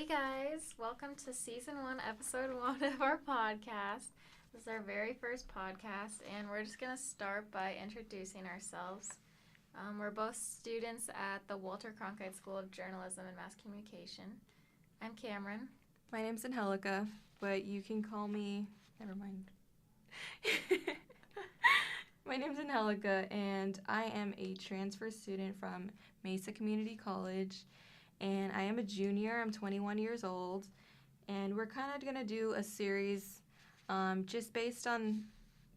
Hey guys, welcome to season 1, episode 1 of our podcast. This is our very first podcast, and we're just going to start by introducing ourselves. We're both students at the Walter Cronkite School of Journalism and Mass Communication. I'm Camryn. My name's Angelica, but you can call me... Never mind. My name's Angelica, and I am a transfer student from Mesa Community College, and I am a junior. I'm 21 years old, and we're kind of going to do a series just based on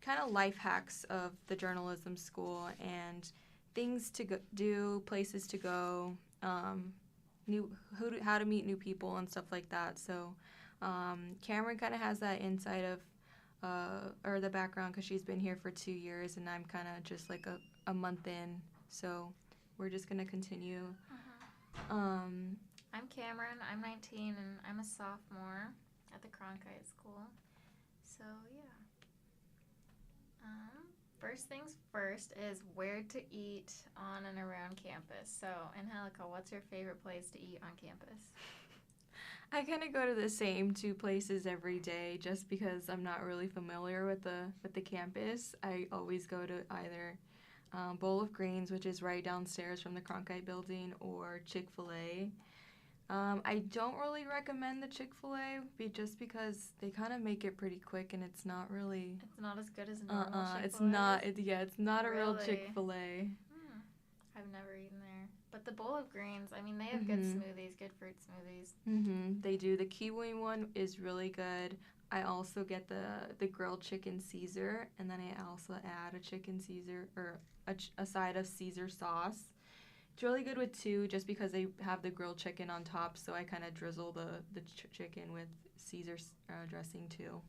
kind of life hacks of the journalism school and things to do, places to go, how to meet new people and stuff like that. So Camryn kind of has that insight of or the background because she's been here for 2 years, and I'm kind of just like a month in. So we're just going to continue. I'm Camryn. I'm 19, and I'm a sophomore at the Cronkite School. So, yeah. First things first is where to eat on and around campus. So, Angelica, what's your favorite place to eat on campus? I kind of go to the same 2 places every day just because I'm not really familiar with the campus. I always go to either Bowl of Greens, which is right downstairs from the Cronkite building, or Chick-fil-A. I don't really recommend the Chick-fil-A just because they kind of make it pretty quick, and it's not really... It's not as good as normal Chick-fil-A? It's not a real Really? Chick-fil-A. I've never eaten there. But the Bowl of Greens, I mean, they have good smoothies, good fruit smoothies. They do. The kiwi one is really good. I also get the grilled chicken Caesar, and then I also add a chicken Caesar, or a side of Caesar sauce. It's really good with 2 just because they have the grilled chicken on top, so I kind of drizzle the chicken with Caesar dressing too.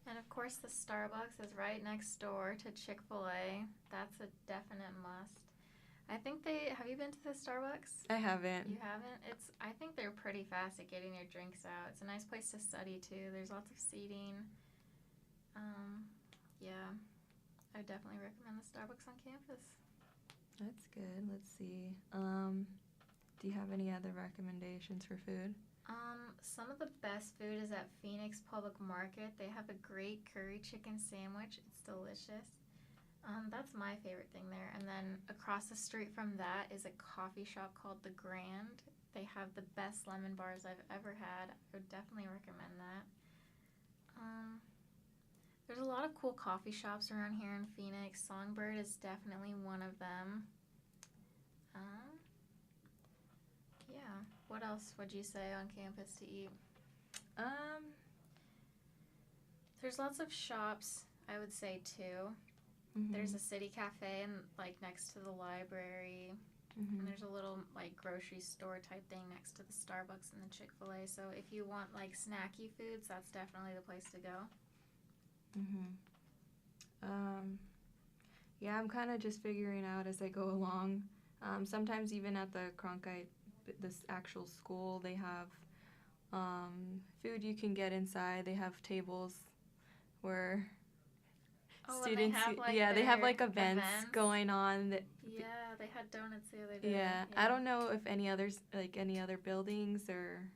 And of course, the Starbucks is right next door to Chick-fil-A. That's a definite must. I think have you been to the Starbucks? I haven't. You haven't? I think they're pretty fast at getting your drinks out. It's a nice place to study too. There's lots of seating. Yeah, I would definitely recommend the Starbucks on campus. That's good. Let's see. Do you have any other recommendations for food? Some of the best food is at Phoenix Public Market. They have a great curry chicken sandwich. It's delicious. That's my favorite thing there. And then across the street from that is a coffee shop called The Grand. They have the best lemon bars I've ever had. I would definitely recommend that. There's a lot of cool coffee shops around here in Phoenix. Songbird is definitely one of them. Yeah. What else would you say on campus to eat? There's lots of shops, I would say, too. There's a city cafe next to the library, and there's a little grocery store type thing next to the Starbucks and the Chick-fil-A. So if you want snacky foods, that's definitely the place to go. Yeah, I'm kind of just figuring out as I go along. Sometimes even at the Cronkite, this actual school, they have food you can get inside. They have tables where students, they have events going on. Yeah, they had donuts the other day. Yeah, I don't know if any other buildings or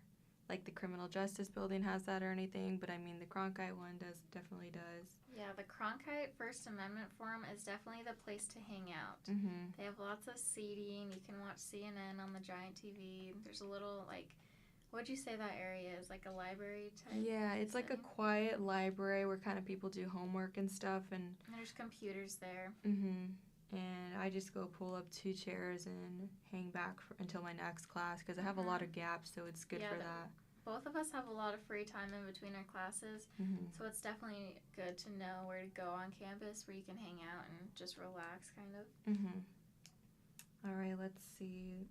the criminal justice building has that or anything, but I mean the Cronkite one definitely does. Yeah, the Cronkite First Amendment Forum is definitely the place to hang out. They have lots of seating. You can watch CNN on the giant TV. There's a little what'd you say that area is? Like a library type? Yeah, it's like a quiet library where kind of people do homework and stuff, and there's computers there. And I just go pull up 2 chairs and hang back until my next class because I have a lot of gaps, so it's good for that. Both of us have a lot of free time in between our classes, so it's definitely good to know where to go on campus where you can hang out and just relax, kind of. All right, let's see.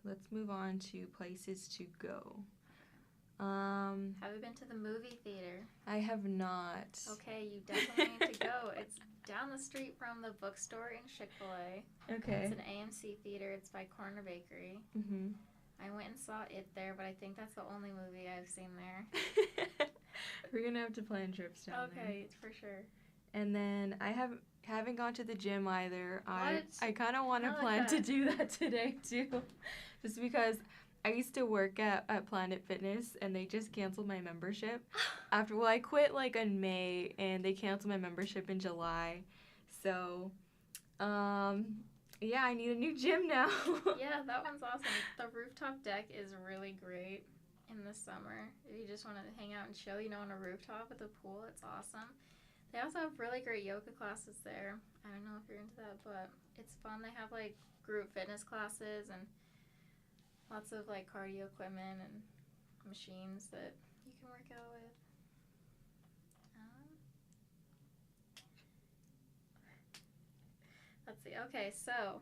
Let's move on to places to go. Have you been to the movie theater? I have not. Okay, you definitely need to go. It's down the street from the bookstore in Chick-fil-A. Okay. It's an AMC theater. It's by Corner Bakery. I went and saw it there, but I think that's the only movie I've seen there. We're going to have to plan trips down there. Okay, for sure. And then I haven't gone to the gym either. What? I kind of want to plan to do that today, too. Just because I used to work at Planet Fitness, and they just canceled my membership. I quit like in May, and they canceled my membership in July. So, yeah, I need a new gym now. Yeah, that one's awesome. The rooftop deck is really great in the summer. If you just want to hang out and chill, on a rooftop with a pool, it's awesome. They also have really great yoga classes there. I don't know if you're into that, but it's fun. They have like group fitness classes and lots of like cardio equipment and machines that you can work out with. Let's see. Okay, so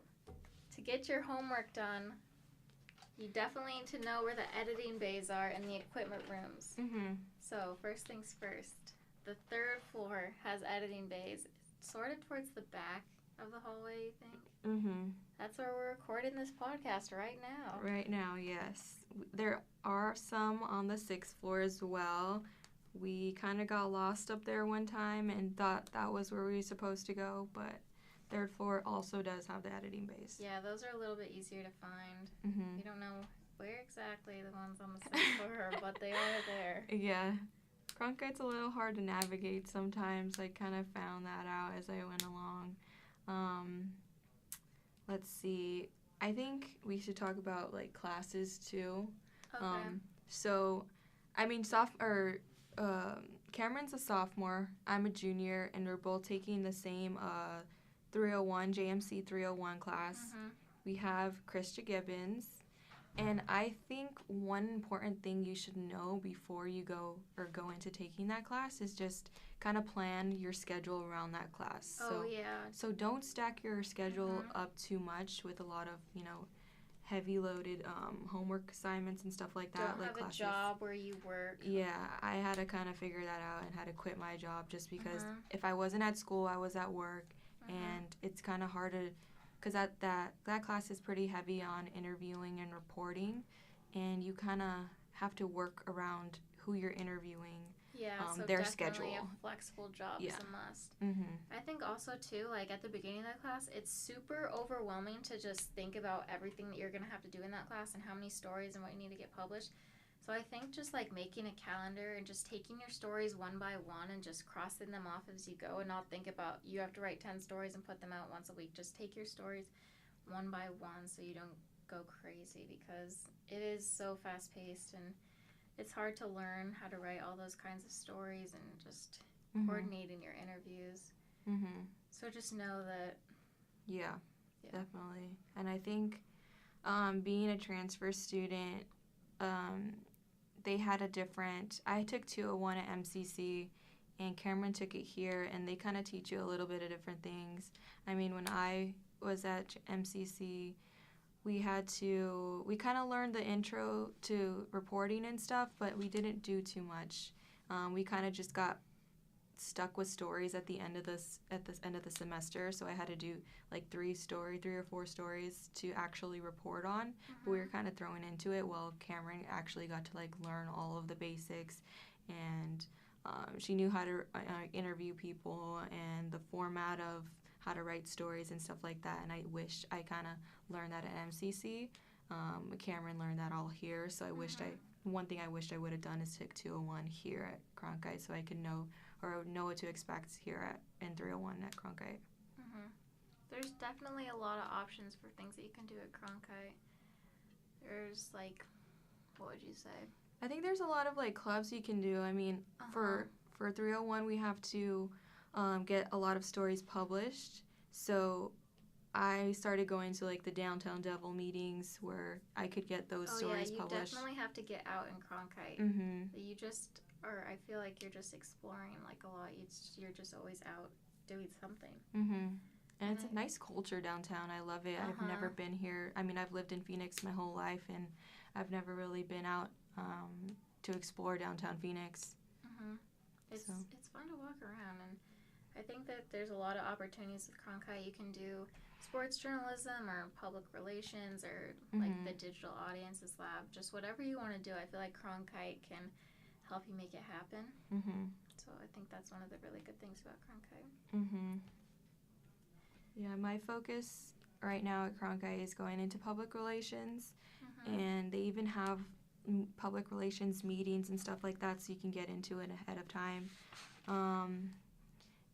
to get your homework done, you definitely need to know where the editing bays are and the equipment rooms. So first things first, the third floor has editing bays, sort of towards the back of the hallway, you think? That's where we're recording this podcast right now. Right now, yes. There are some on the 6th floor as well. We kind of got lost up there one time and thought that was where we were supposed to go, but 3rd floor also does have the editing bays. Yeah, those are a little bit easier to find. We don't know where exactly the ones on the 6th floor are, but they are there. Yeah. Cronkite's a little hard to navigate sometimes. I kind of found that out as I went along. Let's see. I think we should talk about like classes too. Okay. So, I mean, Camryn's a sophomore. I'm a junior, and we're both taking the same 301 JMC 301 class. We have Krista Gibbons, and I think one important thing you should know before you go into taking that class is just kind of plan your schedule around that class. So don't stack your schedule up too much with a lot of heavy loaded homework assignments and stuff like that. Don't have classes. A job where you work. Yeah, I had to kind of figure that out and had to quit my job just because if I wasn't at school, I was at work, and it's kind of hard to, because that class is pretty heavy on interviewing and reporting, and you kind of have to work around who you're interviewing. Yeah, so their definitely schedule. A flexible job is a must. I think also too, like at the beginning of that class, it's super overwhelming to just think about everything that you're gonna have to do in that class and how many stories and what you need to get published. So I think just like making a calendar and just taking your stories one by one and just crossing them off as you go, and not think about you have to write 10 stories and put them out once a week. Just take your stories one by one so you don't go crazy, because it is so fast paced and it's hard to learn how to write all those kinds of stories and just coordinate in your interviews. So just know that. Yeah, definitely. And I think being a transfer student, they had a different. I took 201 at MCC, and Camryn took it here, and they kind of teach you a little bit of different things. I mean, when I was at MCC, we kind of learned the intro to reporting and stuff, but we didn't do too much. We kind of just got stuck with stories at the end of the semester, so I had to do like 3 or 4 stories to actually report on. But we were kind of thrown into it while Camryn actually got to like learn all of the basics, and she knew how to interview people and the format of how to write stories and stuff like that, and I wish I kind of learned that at MCC. Camryn learned that all here, so one thing I wished I would have done is took 201 here at Cronkite so I could know what to expect here in 301 at Cronkite. There's definitely a lot of options for things that you can do at Cronkite. There's like, what would you say? I think there's a lot of like clubs you can do. I mean, for 301 we have to get a lot of stories published. So I started going to like the Downtown Devil meetings where I could get those stories published. You definitely have to get out in Cronkite. You just, or I feel like you're just exploring like a lot. You're just always out doing something. And it's a nice culture downtown. I love it. I've never been here. I mean, I've lived in Phoenix my whole life, and I've never really been out to explore downtown Phoenix. It's fun to walk around, and I think that there's a lot of opportunities with Cronkite. You can do sports journalism or public relations or like the digital audiences lab, just whatever you want to do. I feel like Cronkite can help you make it happen. So I think that's one of the really good things about Cronkite. Yeah, my focus right now at Cronkite is going into public relations. and they even have public relations meetings and stuff like that, so you can get into it ahead of time.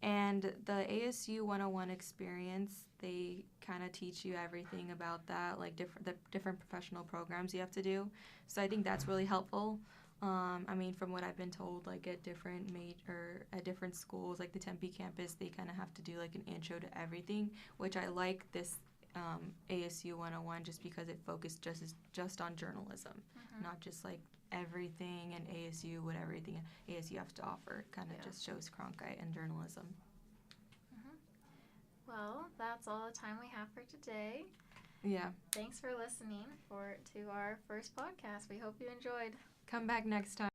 And the ASU 101 experience, they kind of teach you everything about that, like the different professional programs you have to do. So I think that's really helpful. I mean, from what I've been told, like at different schools, like the Tempe campus, they kind of have to do like an intro to everything, which I like this ASU 101 just because it focused just on journalism, not just like everything and ASU, what everything ASU has to offer. Kind of just shows Cronkite and journalism. Well, that's all the time we have for today. Yeah. Thanks for listening to our first podcast. We hope you enjoyed. Come back next time.